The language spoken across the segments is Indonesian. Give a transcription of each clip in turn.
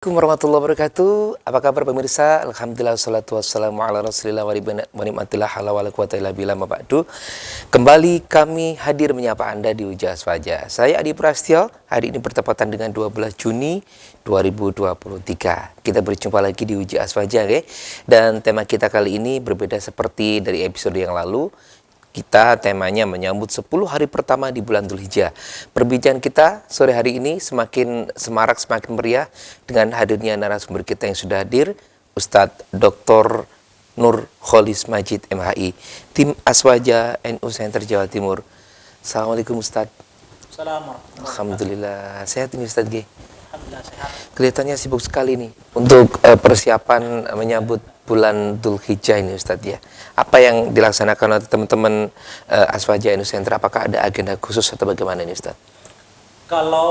Assalamualaikum warahmatullahi wabarakatuh. Apa kabar pemirsa? Alhamdulillah wassalatu wassalamu ala rasulillah wa ni'matillah hala wa la quwata illa billah ma ba'du. Kembali kami hadir menyapa Anda di Ujah Aswaja. Saya Adi Prastyo. Hari ini bertepatan dengan 12 Juni 2023. Kita berjumpa lagi di Ujah Aswaja, okay? Dan tema kita kali ini berbeda seperti dari episode yang lalu. Kita temanya menyambut 10 hari pertama di bulan Dzulhijjah. Perbincangan kita sore hari ini semakin semarak, semakin meriah dengan hadirnya narasumber kita yang sudah hadir, Ustadz Dr. Nur Kholis Majid MHI, tim Aswaja NU Center Jawa Timur. Assalamualaikum Ustadz. Assalamualaikum. Alhamdulillah, sehat ini Ustadz G. Alhamdulillah sehat. Kelihatannya sibuk sekali nih untuk persiapan menyambut bulan Dzulhijjah ini Ustadz ya. Apa yang dilaksanakan oleh teman-teman Aswaja NU Center? Apakah ada agenda khusus atau bagaimana ini Ustadz? Kalau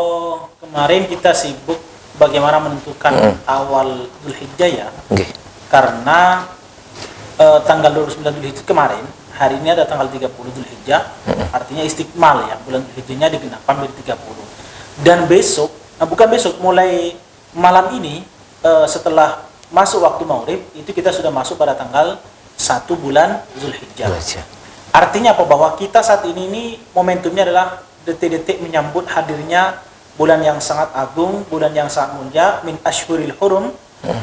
kemarin kita sibuk bagaimana menentukan awal Dzulhijjah ya. Okay. Karena tanggal 29 Dzulhijjah kemarin, hari ini ada tanggal 30 Dzulhijjah, artinya istikmal ya, bulan Dzulhijjahnya digenapkan menjadi 30. Dan besok, bukan besok, mulai malam ini setelah masuk waktu maghrib itu kita sudah masuk pada tanggal 1 bulan Dzulhijjah. Artinya apa? Bahwa kita saat ini momentumnya adalah detik-detik menyambut hadirnya bulan yang sangat agung, bulan yang sangat mulia, min ashhuril hurum,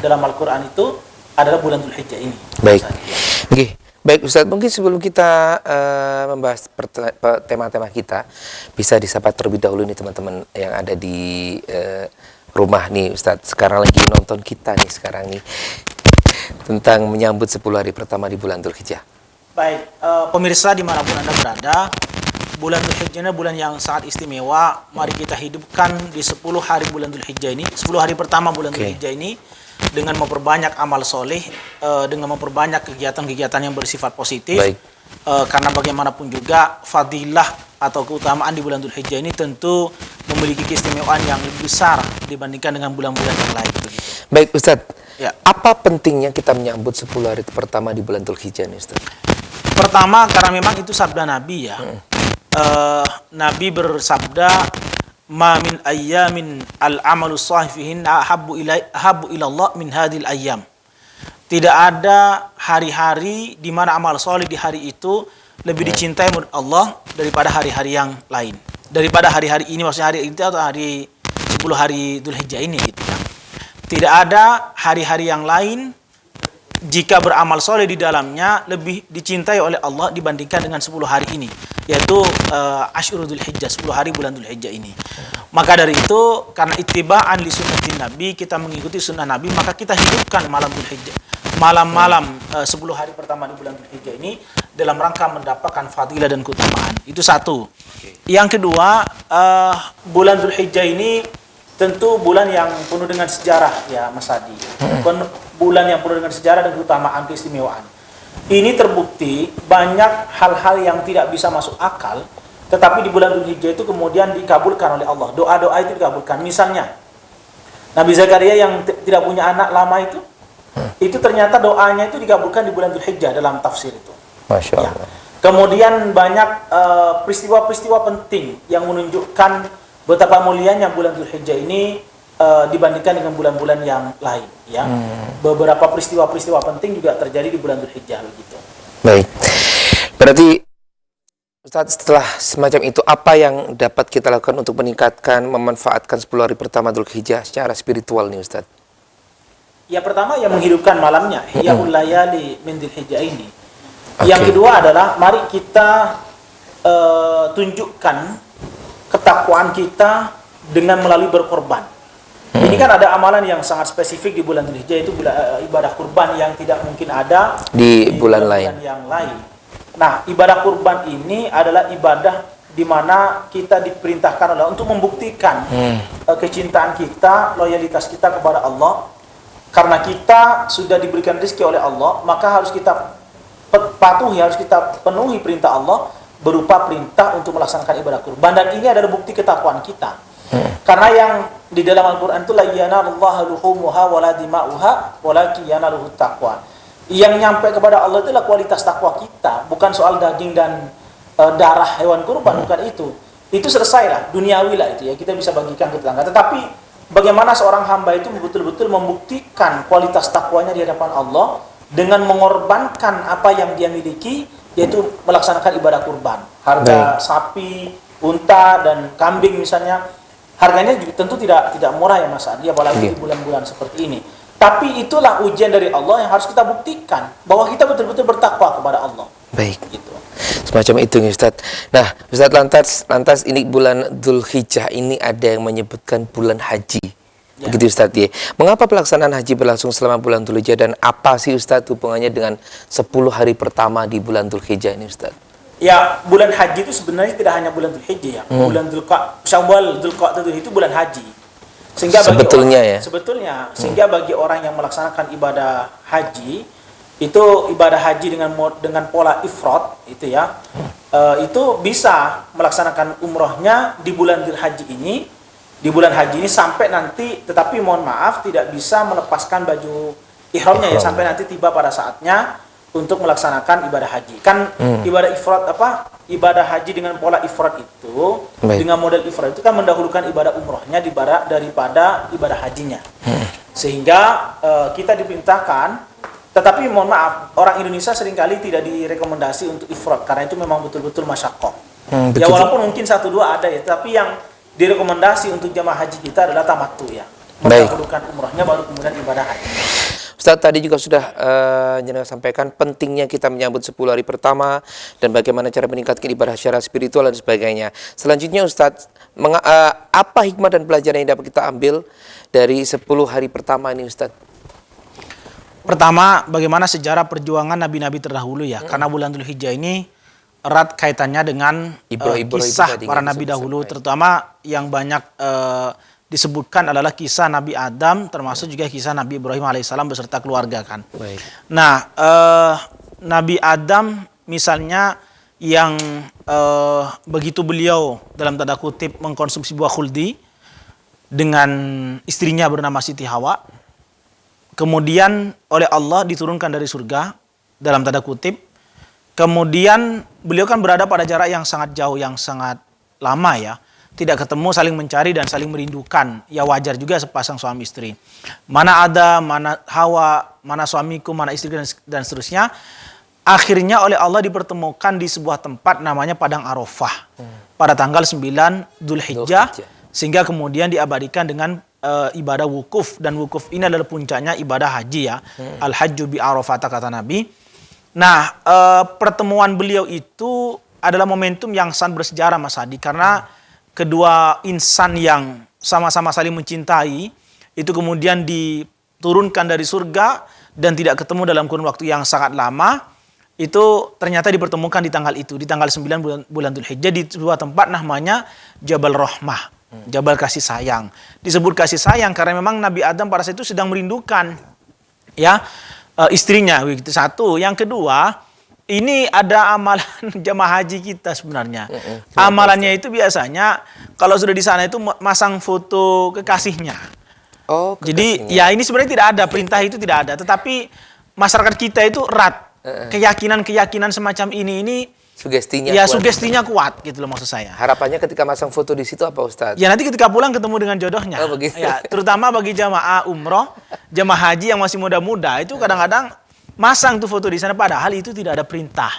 dalam Al-Quran itu adalah bulan Dzulhijjah ini. Baik. Oke. Baik Ustadz, mungkin sebelum kita membahas tema-tema kita, bisa disapa terlebih dahulu nih teman-teman yang ada di rumah nih Ustadz. Sekarang lagi nonton kita nih sekarang nih. Tentang menyambut 10 hari pertama di bulan Dzulhijjah. Baik, pemirsa dimanapun Anda berada, bulan Dzulhijjah ini bulan yang sangat istimewa. Mari kita hidupkan di 10 hari bulan Dzulhijjah ini, 10 hari pertama bulan Dzulhijjah ini, dengan memperbanyak amal soleh, dengan memperbanyak kegiatan-kegiatan yang bersifat positif. Baik. Karena bagaimanapun juga fadilah atau keutamaan di bulan Dzulhijjah ini tentu memiliki keistimewaan yang lebih besar dibandingkan dengan bulan-bulan yang lain. Baik Ustadz. Ya. Apa pentingnya kita menyambut 10 hari pertama di bulan Dzulhijjah ini Ustaz? Pertama, karena memang itu sabda Nabi ya. Nabi bersabda, "Ma min ayyamin al-amalu shahih fihinna ahabbu ilallah min hadhil ayyam." Tidak ada hari-hari di mana amal soleh di hari itu lebih dicintai menurut Allah daripada hari-hari yang lain. Daripada hari-hari ini, maksudnya hari itu atau hari 10 hari Dzulhijjah ini gitu ya. Tidak ada hari-hari yang lain jika beramal soleh di dalamnya lebih dicintai oleh Allah dibandingkan dengan 10 hari ini, yaitu Ashurul Dzulhijjah, 10 hari bulan Dzulhijjah ini. Maka dari itu, karena ittiba'an li sunnatin Nabi, kita mengikuti sunnah Nabi, maka kita hidupkan malam Dzulhijjah, malam-malam 10 hari pertama di bulan Dzulhijjah ini dalam rangka mendapatkan fadilah dan keutamaan. Itu satu. Yang kedua, bulan Dzulhijjah ini tentu bulan yang penuh dengan sejarah ya Mas Adi. Bulan yang penuh dengan sejarah dan keutamaan, keistimewaan. Ini terbukti banyak hal-hal yang tidak bisa masuk akal, tetapi di bulan Dzulhijjah itu kemudian dikabulkan oleh Allah. Doa-doa itu dikabulkan. Misalnya Nabi Zakaria yang tidak punya anak lama itu ternyata doanya itu dikabulkan di bulan Dzulhijjah dalam tafsir itu. Masya Allah. Ya. Kemudian banyak peristiwa-peristiwa penting yang menunjukkan betapa mulianya bulan Dzulhijjah ini dibandingkan dengan bulan-bulan yang lain ya. Beberapa peristiwa-peristiwa penting juga terjadi di bulan Dzulhijjah begitu. Baik. Berarti Ustaz, setelah semacam itu apa yang dapat kita lakukan untuk meningkatkan, memanfaatkan 10 hari pertama Dzulhijjah secara spiritual nih Ustaz? Ya pertama yang menghidupkan malamnya, Hiyaul Layali min Dzulhijjah ini. Yang kedua adalah mari kita tunjukkan ketakwaan kita dengan melalui berkorban. Ini kan ada amalan yang sangat spesifik di bulan Dzulhijjah, itu ibadah kurban yang tidak mungkin ada di bulan lain. Yang lain. Nah, ibadah kurban ini adalah ibadah di mana kita diperintahkan oleh untuk membuktikan kecintaan kita, loyalitas kita kepada Allah. Karena kita sudah diberikan rezeki oleh Allah, maka harus kita patuhi, harus kita penuhi perintah Allah berupa perintah untuk melaksanakan ibadah kurban, dan ini adalah bukti ketakwaan kita. Karena yang di dalam Al-Quran itu la yanalullahu luhumuha wala dima'uha walakin yanaluhu taqwa. Yang nyampe kepada Allah itu adalah kualitas takwa kita, bukan soal daging dan darah hewan kurban, bukan itu. Itu selesai lah, duniawi lah itu ya, kita bisa bagikan ke tetangga. Tetapi bagaimana seorang hamba itu betul-betul membuktikan kualitas takwanya di hadapan Allah dengan mengorbankan apa yang dia miliki, yaitu melaksanakan ibadah kurban. Harga sapi, unta dan kambing misalnya, harganya juga tentu tidak murah ya Mas Adi, apalagi di bulan-bulan seperti ini. Tapi itulah ujian dari Allah yang harus kita buktikan bahwa kita betul-betul bertakwa kepada Allah. Baik. Gitu. Semacam itu nih Ustaz. Nah, Ustaz lantas ini bulan Dzulhijjah ini ada yang menyebutkan bulan haji. Ya. Begitu Ustaz ya. Mengapa pelaksanaan haji berlangsung selama bulan Dzulhijjah dan apa sih Ustaz hubungannya dengan 10 hari pertama di bulan Dzulhijjah ini Ustaz? Ya, bulan haji itu sebenarnya tidak hanya bulan Dzulhijjah ya. Bulan Syawal, Dzulqa'dah itu bulan haji. Sehingga sehingga bagi orang yang melaksanakan ibadah haji itu ibadah haji dengan pola ifrad itu ya, itu bisa melaksanakan umrohnya di bulan haji ini sampai nanti, tetapi mohon maaf tidak bisa melepaskan baju ihramnya ya sampai nanti tiba pada saatnya untuk melaksanakan ibadah haji. Kan ibadah haji dengan pola ifrad itu, dengan model ifrad itu kan mendahulukan ibadah umrohnya daripada ibadah hajinya. Sehingga kita diperintahkan, tetapi mohon maaf, orang Indonesia seringkali tidak direkomendasi untuk ifrad karena itu memang betul-betul masyaqqah. Ya walaupun mungkin 1-2 ada ya, tapi yang direkomendasi untuk jamaah haji kita adalah tamattu ya. Mendahulukan umrohnya baru kemudian ibadah haji. Ustaz tadi juga sudah sampaikan pentingnya kita menyambut 10 hari pertama dan bagaimana cara meningkatkan ibadah secara spiritual dan sebagainya. Selanjutnya Ustaz, apa hikmah dan pelajaran yang dapat kita ambil dari 10 hari pertama ini Ustaz? Pertama, bagaimana sejarah perjuangan nabi-nabi terdahulu ya. Karena bulan Dzulhijjah ini erat kaitannya dengan kisah para nabi dahulu, terutama yang banyak disebutkan adalah kisah Nabi Adam, termasuk juga kisah Nabi Ibrahim alaihissalam beserta keluarga kan. Baik. Nah, Nabi Adam misalnya yang begitu beliau dalam tanda kutip mengkonsumsi buah khuldi dengan istrinya bernama Siti Hawa, kemudian oleh Allah diturunkan dari surga dalam tanda kutip, kemudian beliau kan berada pada jarak yang sangat jauh, yang sangat lama ya. Tidak ketemu, saling mencari dan saling merindukan. Ya wajar juga sepasang suami istri. Mana ada, mana Hawa, mana suamiku, mana istri dan seterusnya. Akhirnya oleh Allah dipertemukan di sebuah tempat namanya Padang Arafah. Pada tanggal 9 Dzulhijjah. Sehingga kemudian diabadikan dengan ibadah wukuf. Dan wukuf ini adalah puncaknya ibadah haji ya. Al-hajju bi Arafata kata Nabi. Nah, pertemuan beliau itu adalah momentum yang sangat bersejarah Mas Hadi. Karena kedua insan yang sama-sama saling mencintai itu kemudian diturunkan dari surga dan tidak ketemu dalam kurun waktu yang sangat lama, itu ternyata dipertemukan di tanggal itu, di tanggal 9 bulan Dzulhijjah di sebuah tempat namanya Jabal Rahmah, Jabal kasih sayang. Disebut kasih sayang karena memang Nabi Adam pada saat itu sedang merindukan ya istrinya, begitu satu. Yang kedua, ini ada amalan jamaah haji kita sebenarnya. Amalannya itu biasanya kalau sudah di sana itu masang foto kekasihnya. Oh, jadi ya ini sebenarnya tidak ada, perintah itu tidak ada. Tetapi masyarakat kita itu erat. Keyakinan-keyakinan semacam ini sugestinya ya kuat. sugestinya kuat gitu loh maksud saya. Harapannya ketika masang foto di situ apa Ustaz? Ya nanti ketika pulang ketemu dengan jodohnya. Oh, begitu. Ya, terutama bagi jamaah umroh, jamaah haji yang masih muda-muda itu kadang-kadang masang tuh foto di sana padahal itu tidak ada perintah.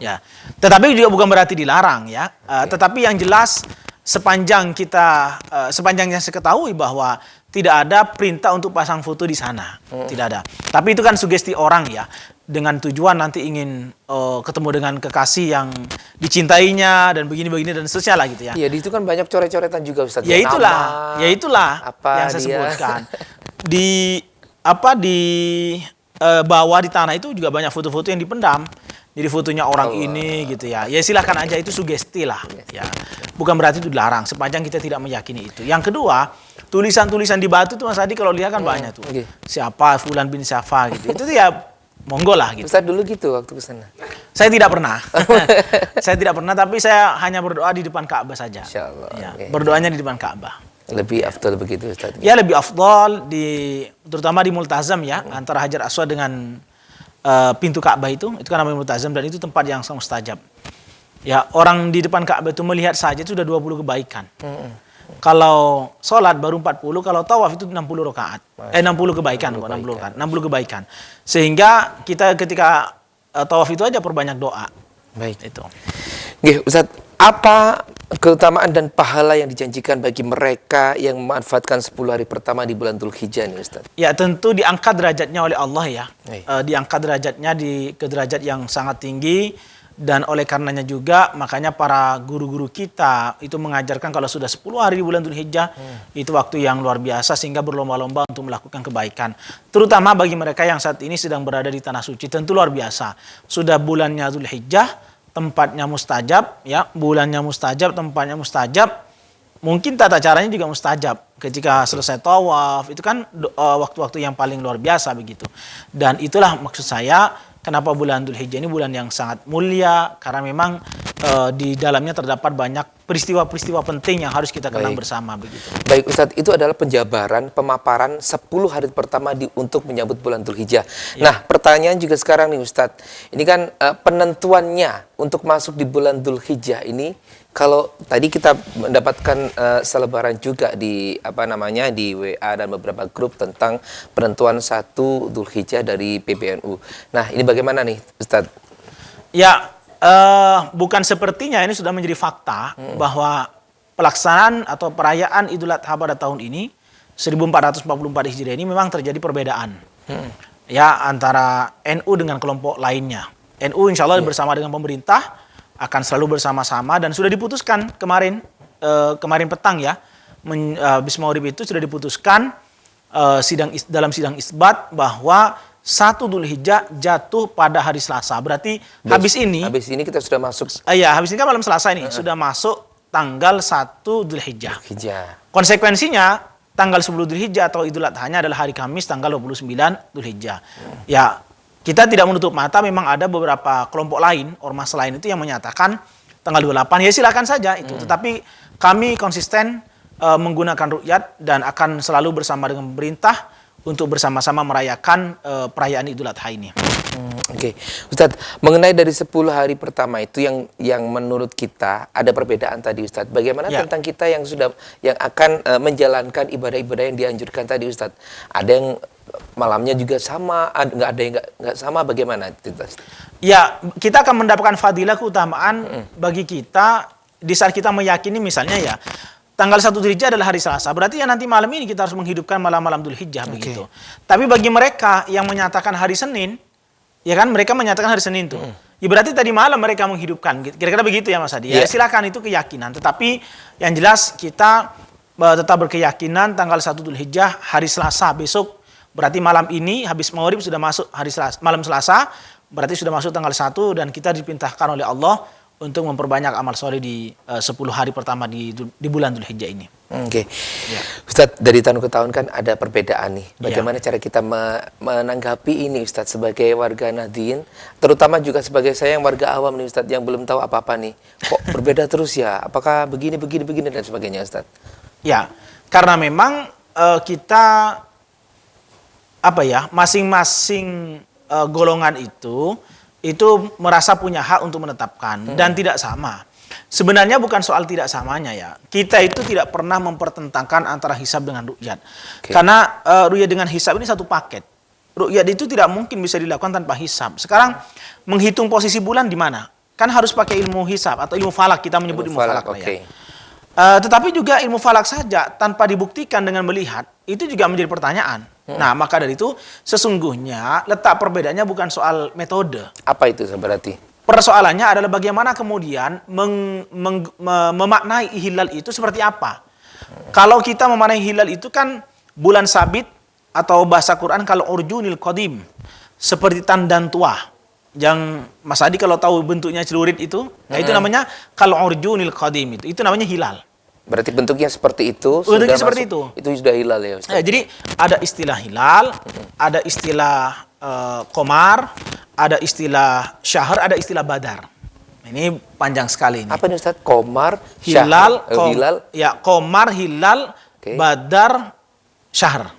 Ya. Tetapi juga bukan berarti dilarang ya. Tetapi yang jelas sepanjang yang saya ketahui bahwa tidak ada perintah untuk pasang foto di sana. Tidak ada. Tapi itu kan sugesti orang ya. Dengan tujuan nanti ingin ketemu dengan kekasih yang dicintainya dan begini-begini dan seterusnya lah gitu ya. Iya, di itu kan banyak coret-coretan juga Ustaz. Ya itulah yang saya sebutkan. Di bawah di tanah itu juga banyak foto-foto yang dipendam. Jadi fotonya orang ini gitu ya. Ya silahkan aja, itu sugesti lah. Ya. Bukan berarti itu dilarang sepanjang kita tidak meyakini itu. Yang kedua, tulisan-tulisan di batu tuh Mas Adi kalau lihat kan banyak tuh. Siapa Fulan bin Syafa gitu. Itu tuh ya monggo lah gitu. Ustaz dulu gitu waktu ke sana. Saya tidak pernah. Saya tidak pernah, tapi saya hanya berdoa di depan Ka'bah saja. Insyaallah. Ya, berdoanya di depan Ka'bah. Lebih afdal begitu Ustaz. Ya lebih afdal terutama di Multazam ya, antara Hajar Aswad dengan pintu Ka'bah itu kan namanya Multazam dan itu tempat yang sangat mustajab. Ya, orang di depan Ka'bah itu melihat saja itu sudah 20 kebaikan. Kalau sholat baru 40, kalau tawaf itu 60 rakaat. 60 kebaikan, 60 rakaat, 60 kebaikan. Sehingga kita ketika tawaf itu aja perbanyak doa. Baik. Itu. Nggih, Ustaz, apa keutamaan dan pahala yang dijanjikan bagi mereka yang memanfaatkan 10 hari pertama di bulan Dzulhijjah ini, Ustaz? Ya, tentu diangkat derajatnya oleh Allah ya. Baik. Diangkat derajatnya ke derajat yang sangat tinggi. Dan oleh karenanya juga makanya para guru-guru kita itu mengajarkan kalau sudah 10 hari di bulan Dzulhijjah itu waktu yang luar biasa sehingga berlomba-lomba untuk melakukan kebaikan. Terutama bagi mereka yang saat ini sedang berada di tanah suci, tentu luar biasa. Sudah bulannya Dzulhijjah, tempatnya mustajab, ya, bulannya mustajab, tempatnya mustajab. Mungkin tata caranya juga mustajab. Ketika selesai tawaf, itu kan waktu-waktu yang paling luar biasa begitu. Dan itulah maksud saya kenapa bulan Dzulhijjah ini bulan yang sangat mulia, karena memang di dalamnya terdapat banyak peristiwa-peristiwa penting yang harus kita kenang bersama begitu. Baik Ustadz, itu adalah penjabaran, pemaparan 10 hari pertama untuk menyambut bulan Dzulhijjah. Ya. Nah, pertanyaan juga sekarang nih Ustadz, ini kan penentuannya untuk masuk di bulan Dzulhijjah ini, kalau tadi kita mendapatkan selebaran juga di di WA dan beberapa grup tentang penentuan 1 Dzulhijjah dari PBNU. Nah, ini bagaimana nih Ustadz? Ya, bukan sepertinya ini sudah menjadi fakta bahwa pelaksanaan atau perayaan Idul Adha pada tahun ini 1444 Hijriah ini memang terjadi perbedaan. Ya, antara NU dengan kelompok lainnya. NU insya Allah bersama dengan pemerintah akan selalu bersama-sama dan sudah diputuskan kemarin petang ya, habis maghrib itu sudah diputuskan dalam sidang isbat bahwa 1 Dzulhijjah jatuh pada hari Selasa. Berarti habis ini kita sudah masuk. Habis ini kan malam Selasa ini sudah masuk tanggal 1 Dzulhijjah. Konsekuensinya tanggal 10 Dzulhijjah atau Idul Adha-nya adalah hari Kamis tanggal 29 Dzulhijjah. Ya, kita tidak menutup mata, memang ada beberapa kelompok lain, ormas lain itu yang menyatakan tanggal 28, ya silakan saja itu. Tetapi kami konsisten menggunakan ruqyat dan akan selalu bersama dengan pemerintah untuk bersama-sama merayakan perayaan Idul Adha ini. Oke. Ustadz, mengenai dari 10 hari pertama itu yang menurut kita ada perbedaan tadi Ustadz. Bagaimana tentang kita yang akan menjalankan ibadah-ibadah yang dianjurkan tadi Ustadz? Ada yang malamnya juga sama, nggak ada yang nggak sama, bagaimana? Ya, kita akan mendapatkan fadilah keutamaan bagi kita di saat kita meyakini misalnya ya tanggal 1 Dzulhijjah adalah hari Selasa, berarti ya nanti malam ini kita harus menghidupkan malam-malam Dzulhijjah begitu. Tapi bagi mereka yang menyatakan hari Senin, ya kan mereka menyatakan hari Senin tuh. Ya berarti tadi malam mereka menghidupkan. Kira-kira begitu ya Mas Adi. Ya silakan, itu keyakinan. Tetapi yang jelas kita tetap berkeyakinan tanggal 1 Dzulhijjah hari Selasa besok. Berarti malam ini habis maghrib sudah masuk hari Selasa, malam Selasa, berarti sudah masuk tanggal 1 dan kita diperintahkan oleh Allah untuk memperbanyak amal soleh di 10 hari pertama di bulan Dzulhijjah ini. Oke. Ya. Ustadz, dari tahun ke tahun kan ada perbedaan nih. Bagaimana cara kita menanggapi ini Ustadz sebagai warga Nahdien, terutama juga sebagai saya yang warga awam nih Ustadz yang belum tahu apa-apa nih. Kok berbeda terus ya? Apakah begini dan sebagainya Ustadz? Ya, karena memang kita masing-masing golongan itu merasa punya hak untuk menetapkan dan tidak sama. Sebenarnya bukan soal tidak samanya ya. Kita itu tidak pernah mempertentangkan antara hisab dengan ruqyat. Karena ruqyat dengan hisab ini satu paket. Ruqyat itu tidak mungkin bisa dilakukan tanpa hisab. Sekarang menghitung posisi bulan di mana? Kan harus pakai ilmu hisab atau ilmu falak, kita menyebut ilmu falak ya. Tetapi juga ilmu falak saja tanpa dibuktikan dengan melihat itu juga menjadi pertanyaan. Nah, maka dari itu sesungguhnya letak perbedaannya bukan soal metode. Apa itu berarti? Persoalannya adalah bagaimana kemudian memaknai hilal itu seperti apa. Kalau kita memaknai hilal itu kan bulan sabit atau bahasa Quran kalau urjunil qadim, seperti tandan tua. Yang Mas Adi kalau tahu bentuknya celurit itu, nah itu namanya kalau urjunil qadim itu namanya hilal. Berarti bentuknya seperti itu. Bentuknya seperti itu. Itu sudah hilal ya Ustaz? Jadi ada istilah hilal, ada istilah qamar, ada istilah syahr, ada istilah badar. Ini panjang sekali ini. Apa nih Ustaz? Qamar, hilal, hilal. Ya, qamar, hilal, badar, syahr.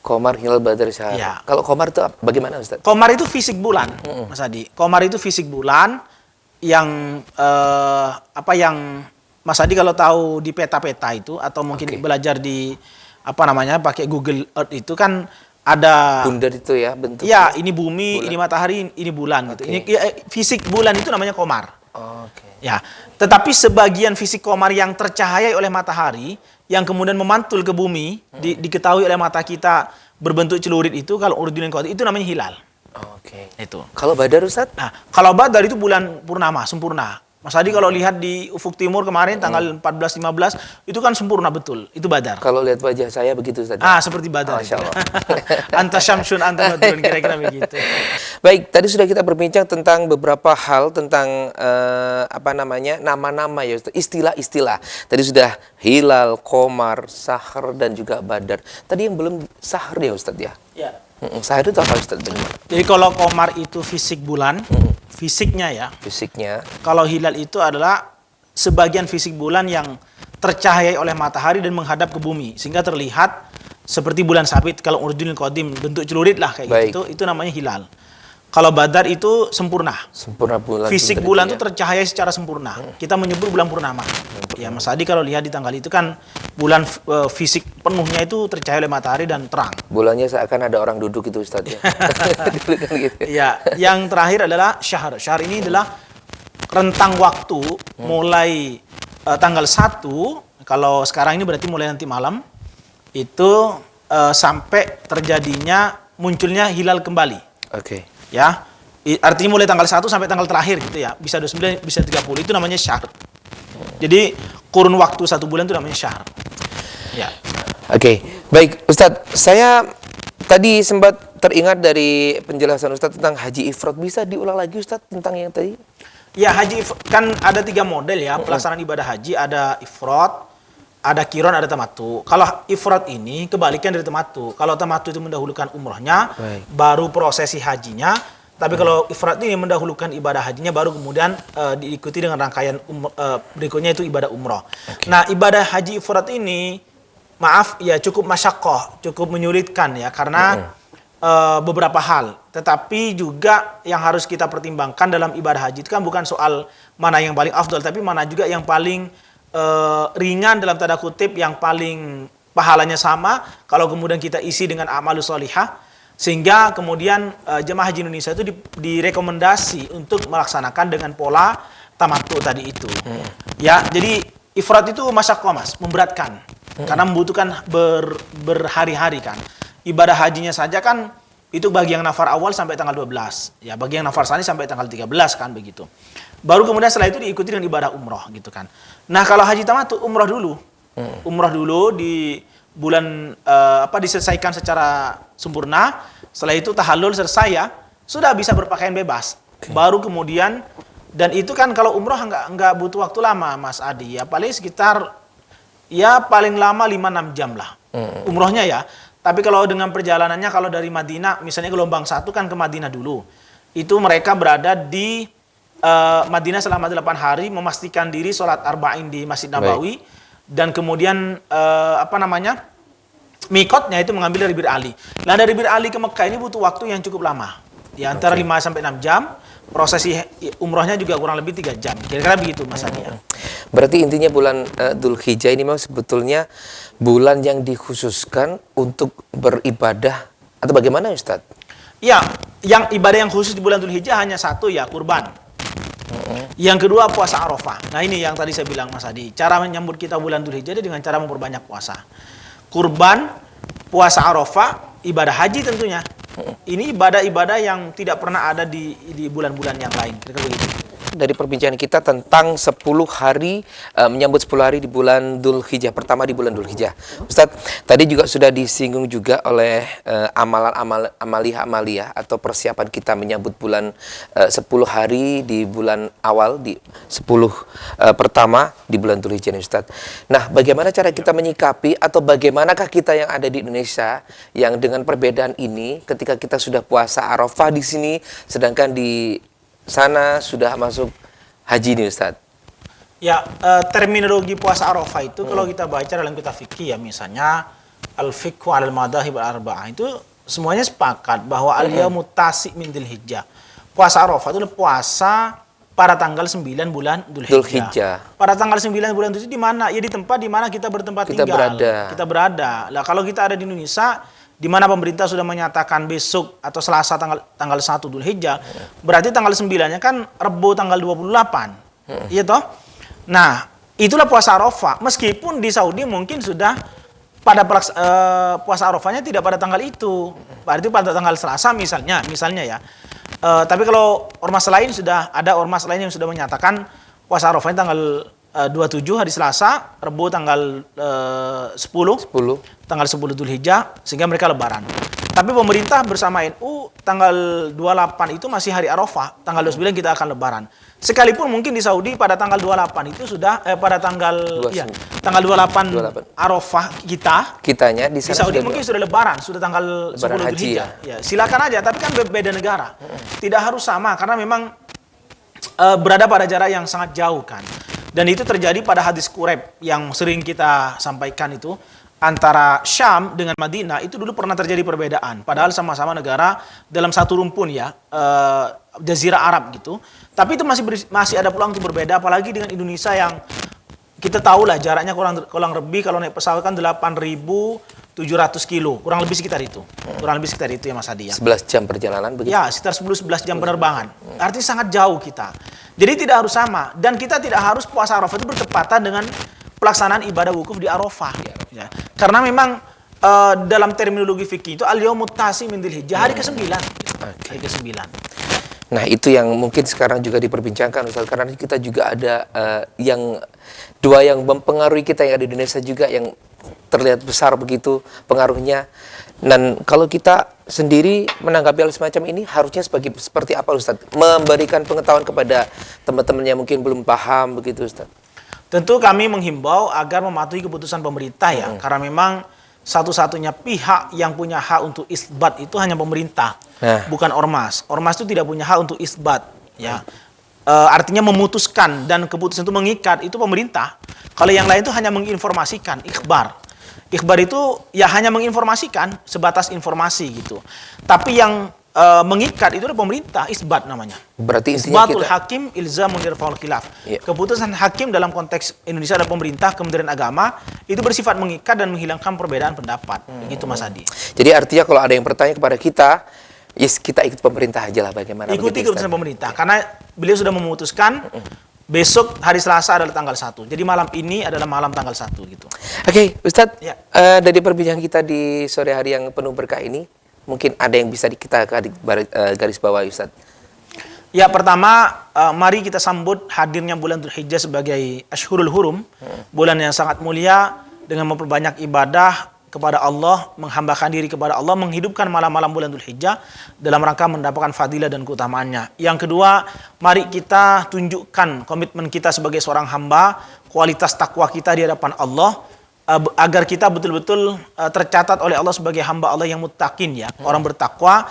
Qamar, hilal, badar, syahr. Ya. Kalau qamar itu bagaimana Ustaz? Qamar itu fisik bulan, Mas Adi. Qamar itu fisik bulan yang Mas Adi kalau tahu di peta-peta itu atau mungkin belajar di pakai Google Earth itu kan ada Bundar itu ya bentuknya. ya ini bumi, Bulan. ini matahari, ini bulan gitu. Ini fisik bulan itu namanya komar. Oke. Ya, tetapi sebagian fisik komar yang tercahayai oleh matahari yang kemudian memantul ke bumi diketahui oleh mata kita berbentuk celurit itu kalau Urdun Qadi itu namanya hilal. Oke. Itu. Kalau Badar Ustaz? Nah, kalau Badar itu bulan purnama, sempurna. Mas Adi kalau lihat di ufuk timur kemarin tanggal 14-15 itu kan sempurna betul. Itu Badar. Kalau lihat wajah saya begitu Ustaz. Seperti Badar. Masya Allah. Anta syamsun anta badrun kira-kira begitu. Baik, tadi sudah kita berbincang tentang beberapa hal tentang nama-nama ya Ustaz, istilah-istilah. Tadi sudah hilal, komar, sahar dan juga badar. Tadi yang belum sahar ya Ustaz ya. Ya. Sahar itu apa Ustaz? Jadi kalau komar itu fisik bulan, fisiknya ya. Fisiknya. Kalau hilal itu adalah sebagian fisik bulan yang tercahayai oleh matahari dan menghadap ke bumi sehingga terlihat seperti bulan sabit. Kalau Urdunil Qadim bentuk celurit lah kayak gitu, itu namanya hilal. Kalau Badar itu sempurna. Sempurna bulan. Fisik bulan itu tercahaya secara sempurna. Kita menyebut bulan purnama. Ya Mas Adi kalau lihat di tanggal itu kan bulan fisik penuhnya itu tercahaya oleh matahari dan terang. Bulannya seakan ada orang duduk itu Ustaz ya. Dulu kan gitu. Ya, yang terakhir adalah syahr. Syahr ini adalah rentang waktu mulai tanggal 1, kalau sekarang ini berarti mulai nanti malam itu sampai terjadinya munculnya hilal kembali. Oke. Ya, artinya mulai tanggal 1 sampai tanggal terakhir gitu ya. Bisa 29, bisa 30, itu namanya syahr. Jadi kurun waktu 1 bulan itu namanya syahr. Ya. Oke, baik Ustadz, saya tadi sempat teringat dari penjelasan Ustadz tentang haji ifrad. Bisa diulang lagi Ustadz tentang yang tadi? Ya, haji kan ada 3 model ya pelaksanaan ibadah haji. Ada ifrad, ada kiron, ada tamattu. Kalau ifrad ini kebalikan dari tamattu. Kalau tamattu itu mendahulukan umrohnya, baru prosesi hajinya. Tapi kalau ifrad ini mendahulukan ibadah hajinya, baru kemudian diikuti dengan rangkaian berikutnya itu ibadah umroh. Okay. Nah, ibadah haji ifrad ini, maaf ya cukup masyaqqah, cukup menyulitkan ya karena beberapa hal. Tetapi juga yang harus kita pertimbangkan dalam ibadah haji itu kan bukan soal mana yang paling afdal, tapi mana juga yang paling ringan dalam tanda kutip, yang paling pahalanya sama kalau kemudian kita isi dengan amalus sholihah, sehingga kemudian jemaah haji Indonesia itu direkomendasi untuk melaksanakan dengan pola tamattu tadi itu. Ya, jadi ifrad itu masyaqqah Mas, memberatkan. Karena membutuhkan berhari-hari kan. Ibadah hajinya saja kan itu bagi yang nafar awal sampai tanggal 12. Ya, bagi yang nafar tsani sampai tanggal 13 kan begitu. Baru kemudian setelah itu diikuti dengan ibadah umroh gitu kan. Nah, kalau haji tamattu umroh dulu. Umroh dulu di bulan diselesaikan secara sempurna. Setelah itu tahallul selesai ya, sudah bisa berpakaian bebas. Baru kemudian, dan itu kan kalau umroh enggak butuh waktu lama Mas Adi ya, paling sekitar ya paling lama 5-6 jam lah. Umrohnya ya. Tapi kalau dengan perjalanannya, kalau dari Madinah misalnya gelombang 1 kan ke Madinah dulu. Itu mereka berada di Madinah selama 8 hari, memastikan diri sholat arba'in di Masjid Nabawi. Dan kemudian mikotnya itu mengambil dari Bir Ali. Nah, dari Bir Ali ke Mekah ini butuh waktu yang cukup lama. Di antara 5-6 jam. Prosesi umrohnya juga kurang lebih 3 jam. Kira-kira begitu Mas Adi. Berarti intinya bulan Dzulhijjah ini memang sebetulnya bulan yang dikhususkan untuk beribadah atau bagaimana Ustaz? Ya, yang ibadah yang khusus di bulan Dzulhijjah hanya satu ya, kurban. Yang kedua puasa Arafah. Nah, ini yang tadi saya bilang Mas Adi. Cara menyambut kita bulan Dzulhijjah dengan cara memperbanyak puasa. Kurban, puasa Arafah, ibadah haji tentunya. Ini ibadah-ibadah yang tidak pernah ada di bulan-bulan yang lain. Kira-kira begitu. Dari perbincangan kita tentang 10 hari menyambut 10 hari di bulan Dzulhijjah, pertama di bulan Dzulhijjah. Ustadz, tadi juga sudah disinggung juga oleh amaliyah atau persiapan kita menyambut bulan 10 hari di bulan awal, di 10 pertama di bulan Dzulhijjah, Ustadz. Nah, bagaimana cara kita menyikapi atau bagaimanakah kita yang ada di Indonesia yang dengan perbedaan ini ketika kita sudah puasa Arafah di sini, sedangkan di sana sudah masuk haji nih Ustaz. Ya, terminologi puasa Arafah itu kalau kita baca dalam kitab fikih ya, misalnya Al-Fiqhu 'alal Madahib al-Arba'ah, itu semuanya sepakat bahwa al-yaumut tasi' min Dzulhijjah. Puasa Arafah itu adalah puasa pada tanggal 9 bulan Dzulhijjah. Dzulhijjah. Pada tanggal 9 bulan itu di mana? Ya di tempat di mana kita bertempat Kita tinggal. berada. Kita berada. Lah kalau kita ada di Indonesia di mana pemerintah sudah menyatakan besok atau Selasa tanggal 1 Dzulhijjah, berarti tanggal 9-nya kan Rebo tanggal 28. Iya toh? Nah, itulah puasa Arafah. Meskipun di Saudi mungkin sudah pada puasa Arafahnya tidak pada tanggal itu. Berarti pada tanggal Selasa misalnya ya. Tapi kalau ormas lain sudah ada ormas lain yang sudah menyatakan puasa Arafahnya tanggal 27 hari Selasa, Rebo tanggal 10, tanggal 10 Dzulhijjah, sehingga mereka lebaran. Tapi pemerintah bersama NU tanggal 28 itu masih hari Arafah, tanggal 29 kita akan lebaran. Sekalipun mungkin di Saudi pada tanggal 28 itu sudah pada tanggal 28 Arafah kitanya di Saudi mungkin sudah lebaran, sudah tanggal 10 Dzulhijjah. Ya, silakan aja, tapi kan beda negara. Tidak harus sama karena memang berada pada jarak yang sangat jauh kan. Dan itu terjadi pada hadis Quraib yang sering kita sampaikan itu, antara Syam dengan Madinah itu dulu pernah terjadi perbedaan. Padahal sama-sama negara dalam satu rumpun ya, Jazirah Arab gitu. Tapi itu masih ada peluang untuk berbeda, apalagi dengan Indonesia yang kita tahu lah jaraknya kurang lebih kalau naik pesawat kan 8.700 kilo, kurang lebih sekitar itu. Kurang lebih sekitar itu ya Mas Hadi ya. 11 jam perjalanan begitu. Ya, sekitar 10-11 jam penerbangan. Artinya sangat jauh kita. Jadi tidak harus sama, dan kita tidak harus puasa Arafah itu bertepatan dengan pelaksanaan ibadah wukuf di Arafah. Ya. Karena memang dalam terminologi fikih itu al-yaumut tasi min Dzulhijjah, hari ke-9. Hari ke-9. Nah, itu yang mungkin sekarang juga diperbincangkan Ustaz, karena kita juga ada dua yang mempengaruhi kita yang ada di Indonesia juga yang terlihat besar begitu pengaruhnya. Dan kalau kita sendiri menanggapi hal semacam ini harusnya seperti apa Ustaz? Memberikan pengetahuan kepada teman-teman yang mungkin belum paham begitu Ustaz. Tentu kami menghimbau agar mematuhi keputusan pemerintah ya, karena memang satu-satunya pihak yang punya hak untuk isbat itu hanya pemerintah, bukan ormas. Ormas itu tidak punya hak untuk isbat ya. Artinya memutuskan, dan keputusan itu mengikat itu pemerintah. Kalau yang lain itu hanya menginformasikan, ikhbar. Ikhbar itu ya hanya menginformasikan, sebatas informasi gitu. Tapi yang mengikat itu adalah pemerintah, isbat namanya. Berarti intinya Isbatul hakim ilzamun dirfa'ul khilaf. Keputusan hakim dalam konteks Indonesia adalah pemerintah, Kementerian Agama, itu bersifat mengikat dan menghilangkan perbedaan pendapat. Begitu Mas Hadi. Jadi artinya kalau ada yang bertanya kepada kita, yes, kita ikut pemerintah aja lah bagaimana. Ikuti keputusan pemerintah, karena beliau sudah memutuskan besok hari Selasa adalah tanggal 1. Jadi malam ini adalah malam tanggal 1 gitu. Oke, Ustadz, Ya. Dari perbincangan kita di sore hari yang penuh berkah ini, mungkin ada yang bisa kita garis bawahi Ustadz. Ya, pertama mari kita sambut hadirnya bulan Dzulhijjah sebagai Ashhurul Hurum, bulan yang sangat mulia dengan memperbanyak ibadah kepada Allah, menghambakan diri kepada Allah, menghidupkan malam-malam bulan Dzulhijjah dalam rangka mendapatkan fadilah dan keutamaannya. Yang kedua, mari kita tunjukkan komitmen kita sebagai seorang hamba, kualitas takwa kita di hadapan Allah, agar kita betul-betul tercatat oleh Allah sebagai hamba Allah yang muttaqin ya, orang bertakwa.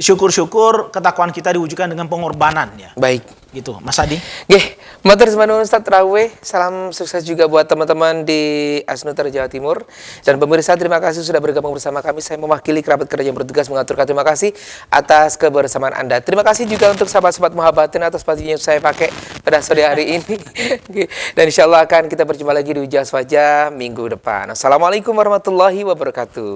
Syukur-syukur ketakwaan kita diwujudkan dengan pengorbanan ya. Baik. Gitu, Mas Hadi. Nggih, matur nuwun Ustaz Raweh. Salam sukses juga buat teman-teman di Asnuter Jawa Timur. Dan pemirsa, terima kasih sudah bergabung bersama kami. Saya mewakili kerabat kerja yang bertugas mengaturkan terima kasih atas kebersamaan Anda. Terima kasih juga untuk sahabat-sahabat Muhabbatin atas bajunya yang saya pakai pada sore hari ini. Dan insya Allah akan kita berjumpa lagi di Ujaz Wajah minggu depan. Assalamualaikum warahmatullahi wabarakatuh.